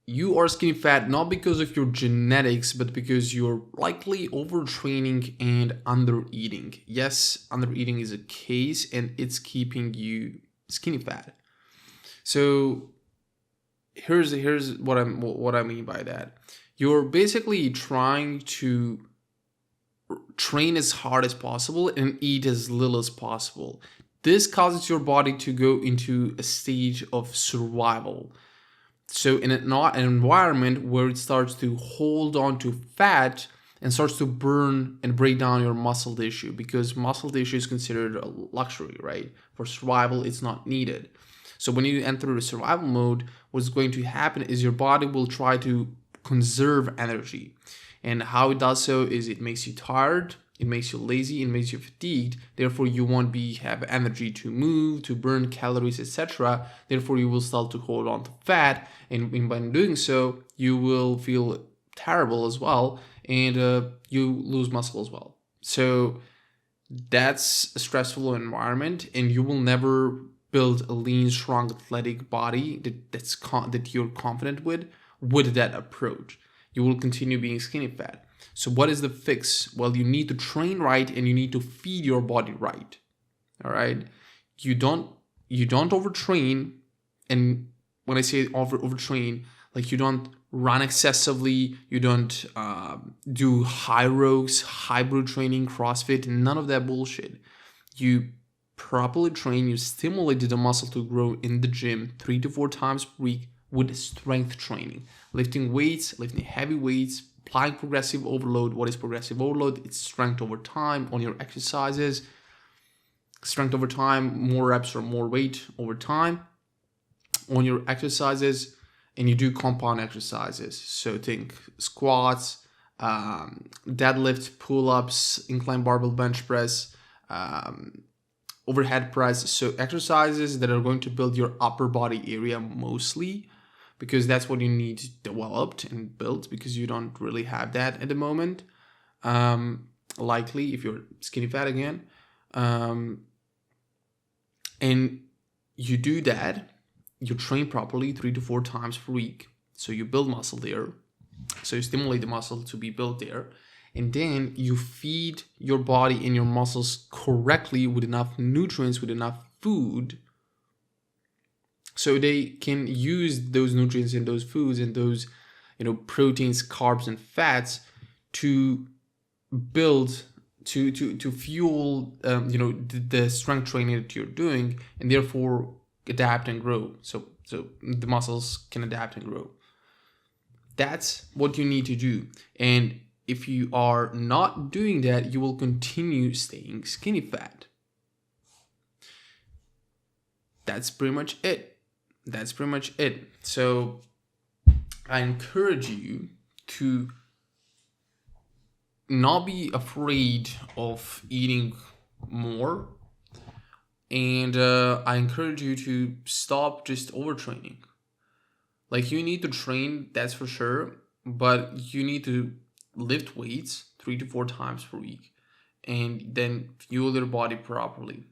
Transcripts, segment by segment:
you are skinny fat not because of your genetics, but because you're likely overtraining and undereating. Yes, undereating is a case and it's keeping you skinny fat. So here's what I mean by that. You're basically trying to train as hard as possible and eat as little as possible. This causes your body to go into a stage of survival. So in an environment where it starts to hold on to fat and starts to burn and break down your muscle tissue, because muscle tissue is considered a luxury, right? For survival, it's not needed. So when you enter the survival mode, what's going to happen is your body will try to conserve energy. And how it does so is it makes you tired, it makes you lazy, it makes you fatigued. Therefore, you won't have energy to move, to burn calories, etc. Therefore, you will start to hold on to fat, and by doing so, you will feel terrible as well, and you lose muscle as well. So that's a stressful environment, and you will never build a lean, strong, athletic body that you're confident with that approach. You will continue being skinny fat. So what is the fix? Well, you need to train right and you need to feed your body right. All right. You don't overtrain. And when I say overtrain, like you don't run excessively, you don't do high rows, hybrid training, CrossFit, none of that bullshit. You properly train, you stimulate the muscle to grow in the gym 3 to 4 times per week with strength training, lifting weights, lifting heavy weights, applying progressive overload. What is progressive overload? It's strength over time on your exercises. Strength over time, more reps or more weight over time on your exercises, and you do compound exercises. So think squats, deadlift, pull-ups, incline barbell bench press, overhead press. So exercises that are going to build your upper body area mostly, because that's what you need developed and built, because you don't really have that at the moment. Likely if you're skinny fat again. And you do that, you train properly 3 to 4 times per week. So you build muscle there. So you stimulate the muscle to be built there. And then you feed your body and your muscles correctly with enough nutrients, with enough food, so they can use those nutrients and those foods and those, proteins, carbs, and fats to build, to fuel, the strength training that you're doing, and therefore adapt and grow. So the muscles can adapt and grow. That's what you need to do. And if you are not doing that, you will continue staying skinny fat. That's pretty much it. So I encourage you to not be afraid of eating more. And I encourage you to stop just overtraining. Like, you need to train, that's for sure, but you need to lift weights 3 to 4 times per week and then fuel your body properly.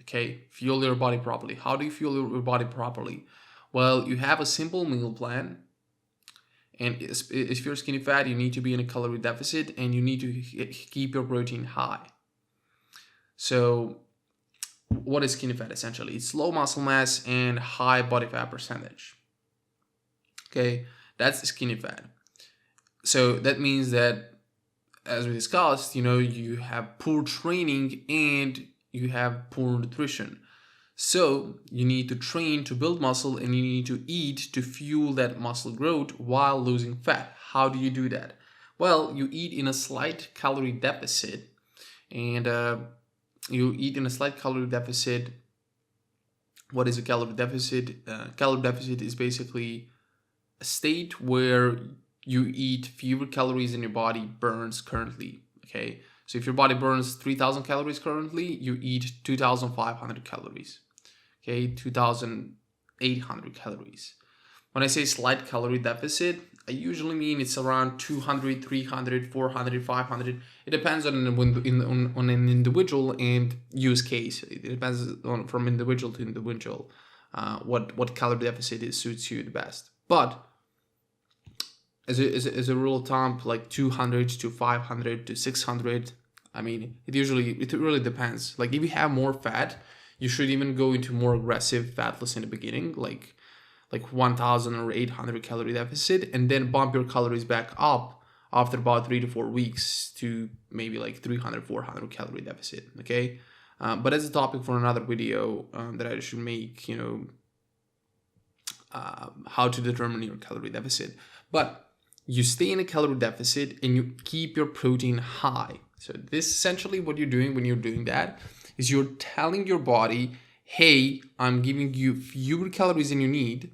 Okay, fuel your body properly. How do you fuel your body properly? Well, you have a simple meal plan. And if you're skinny fat, you need to be in a calorie deficit and you need to keep your protein high. So what is skinny fat essentially? It's low muscle mass and high body fat percentage. Okay, that's skinny fat. So that means that, as we discussed, you have poor training and you have poor nutrition. So you need to train to build muscle and you need to eat to fuel that muscle growth while losing fat. How do you do that? Well, you eat in a slight calorie deficit, and you eat in a slight calorie deficit. What is a calorie deficit? Calorie deficit is basically a state where you eat fewer calories than your body burns currently. Okay, so if your body burns 3,000 calories currently, you eat 2,500 calories. Okay, 2,800 calories. When I say slight calorie deficit, I usually mean it's around 200, 300, 400, 500. It depends on an individual and use case. It depends from individual to individual what calorie deficit suits you the best. But as a rule of thumb, like 200 to 500 to 600. I mean, it really depends. Like if you have more fat, you should even go into more aggressive fat loss in the beginning, like 1,000 or 800 calorie deficit, and then bump your calories back up after about 3 to 4 weeks to maybe like 300, 400 calorie deficit. Okay. But that's a topic for another video that I should make, how to determine your calorie deficit. But you stay in a calorie deficit and you keep your protein high. So this essentially what you're doing when you're doing that is you're telling your body, hey, I'm giving you fewer calories than you need.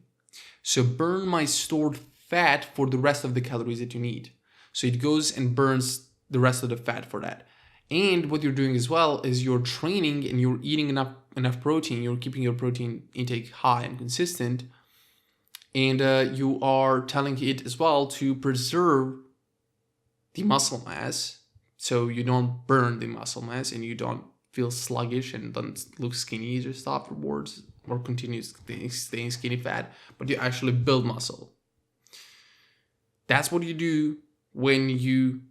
So burn my stored fat for the rest of the calories that you need. So it goes and burns the rest of the fat for that. And what you're doing as well is you're training and you're eating enough protein. You're keeping your protein intake high and consistent. And you are telling it as well to preserve the muscle mass, so you don't burn the muscle mass and you don't feel sluggish and don't look skinny just afterwards or continue staying skinny fat, but you actually build muscle. That's what you do when you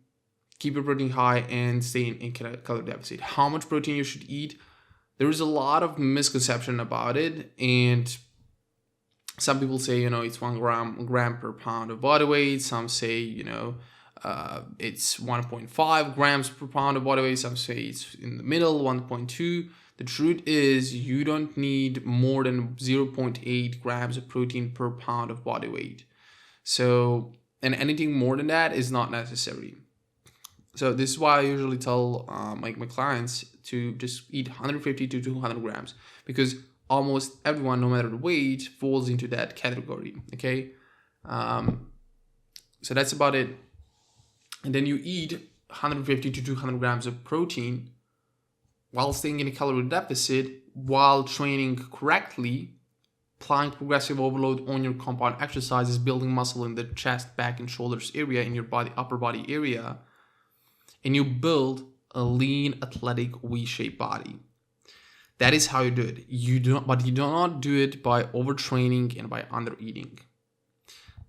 keep your protein high and stay in calorie deficit. How much protein you should eat? There is a lot of misconception about it, and some people say, it's 1 gram per pound of body weight. Some say, it's 1.5 grams per pound of body weight. Some say it's in the middle, 1.2. The truth is you don't need more than 0.8 grams of protein per pound of body weight. So, and anything more than that is not necessary. So this is why I usually tell my clients to just eat 150 to 200 grams, because almost everyone, no matter the weight, falls into that category. Okay. So that's about it. And then you eat 150 to 200 grams of protein while staying in a calorie deficit, while training correctly, applying progressive overload on your compound exercises, building muscle in the chest, back, and shoulders area, in your body, upper body area, and you build a lean, athletic, V-shaped body. That is how you do it. But you do not do it by overtraining and by undereating.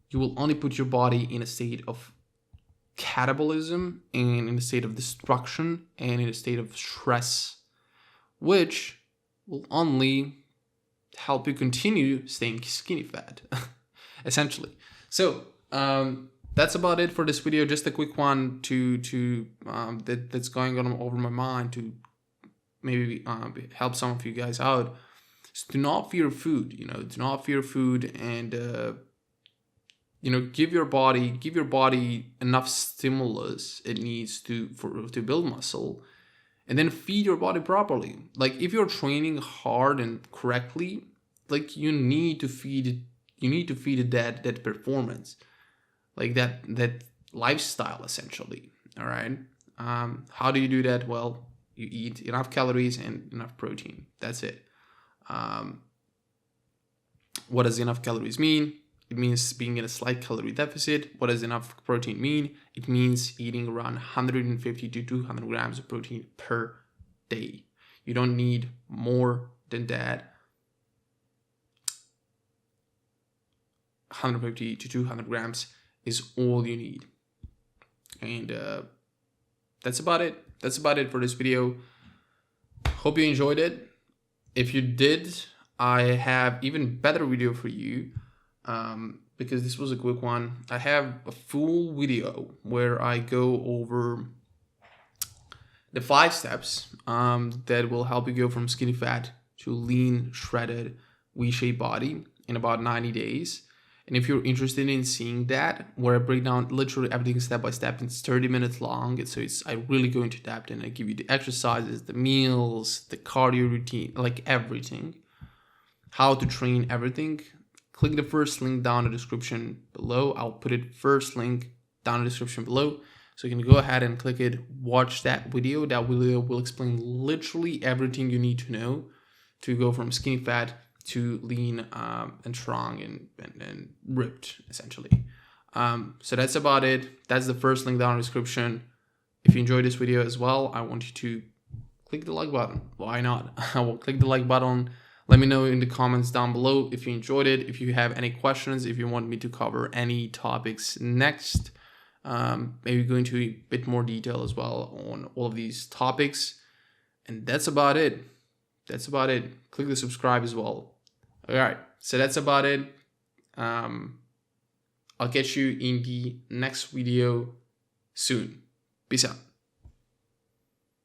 You will only put your body in a state of catabolism and in a state of destruction and in a state of stress, which will only help you continue staying skinny fat, essentially. So that's about it for this video. Just a quick one that's going on over my mind to maybe help some of you guys out. So do not fear food. Do not fear food, and give your body enough stimulus it needs to build muscle, and then feed your body properly. Like if you're training hard and correctly, like you need to feed it that performance, like that lifestyle, essentially. All right. How do you do that? Well, you eat enough calories and enough protein. That's it. What does enough calories mean? It means being in a slight calorie deficit. What does enough protein mean? It means eating around 150 to 200 grams of protein per day. You don't need more than that. 150 to 200 grams is all you need. And that's about it. That's about it for this video. Hope you enjoyed it. If you did, I have even better video for you, because this was a quick one. I have a full video where I go over the 5 steps that will help you go from skinny fat to lean, shredded, V-shaped body in about 90 days. And if you're interested in seeing that, where I break down literally everything step by step, it's 30 minutes long. So I really go into depth and I give you the exercises, the meals, the cardio routine, like everything, how to train everything. Click the first link down in the description below. I'll put it first link down in the description below. So you can go ahead and click it, watch that video. That video will explain literally everything you need to know to go from skinny fat to lean and strong and ripped, essentially. So that's about it. That's the first link down in the description. If you enjoyed this video as well, I want you to click the like button. Why not? I will click the like button, Let me know in the comments down below if you enjoyed it, if you have any questions, if you want me to cover any topics next. Maybe go into a bit more detail as well on all of these topics. And that's about it. Click the subscribe as well. All right, so that's about it. I'll catch you in the next video soon. Peace out.